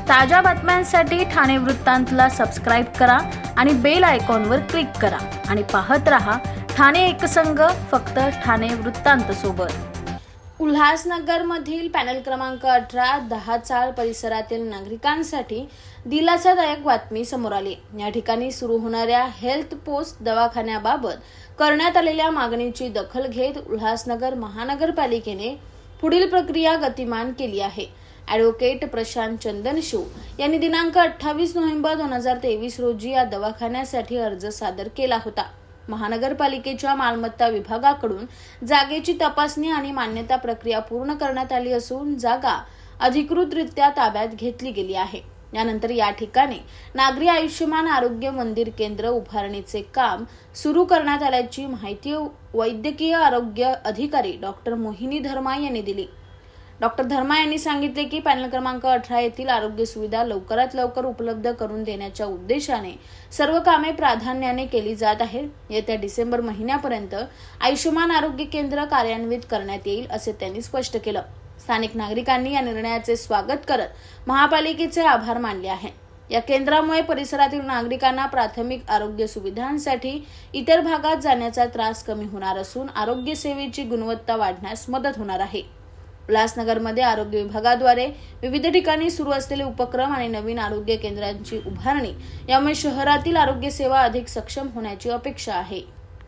ताज्या बातम्यांसाठी ठाणे वृत्तांतला सबस्क्राईब करा आणि बेल आयकॉनवर क्लिक करा आणि पाहत रहा ठाणे एकसंघ, फक्त ठाणे वृत्तांत सोबत। उल्हासनगरमधील पॅनल क्रमांक 18 10 परिसरातील नागरिकांसाठी दिलासादायक बातमी समोर आली। या ठिकाणी सुरू होणाऱ्या हेल्थ पोस्ट दवाखान्याबाबत करण्यात आलेल्या मागणीची दखल घेत उल्हासनगर महानगरपालिकेने पुढील प्रक्रिया गतिमान केली आहे। ॲडव्होकेट प्रशांत चंदनशिव यांनी दिनांक 28 नोव्हेंबर 2023 रोजी या दवाखान्यासाठी अर्ज सादर केला होता। महानगरपालिकेच्या मालमत्ता विभागाकडून जागेची तपासणी आणि मान्यता प्रक्रिया पूर्ण करण्यात आली असून जागा अधिकृतरित्या ताब्यात घेतली गेली आहे। यानंतर या ठिकाणी नागरी आयुष्यमान आरोग्य मंदिर केंद्र उभारणीचे काम सुरू करण्यात आल्याची माहिती वैद्यकीय आरोग्य अधिकारी डॉक्टर मोहिनी धर्मा यांनी दिली। डॉक्टर धर्मा यांनी सांगितले की पॅनल क्रमांक 18 येथील आरोग्य सुविधा लवकरात लवकर उपलब्ध करून देण्याच्या उद्देशाने सर्व कामे प्राधान्याने केली जात आहेत। येत्या डिसेंबर महिन्यापर्यंत आयुष्यमान आरोग्य केंद्र कार्यान्वित करण्यात येईल असे त्यांनी स्पष्ट केलं। स्थानिक नागरिकांनी या निर्णयाचे स्वागत करत महापालिकेचे आभार मानले आहे। या केंद्रामुळे परिसरातील नागरिकांना प्राथमिक आरोग्य सुविधांसाठी इतर भागात जाण्याचा त्रास कमी होणार असून आरोग्य सेवेची गुणवत्ता वाढण्यास मदत होणार आहे। उल्हासनगरमध्ये आरोग्य विभागाद्वारे विविध ठिकाणी सुरू असलेले उपक्रम आणि नवीन आरोग्य केंद्रांची उभारणी यामुळे शहरातील आरोग्य सेवा अधिक सक्षम होण्याची अपेक्षा आहे।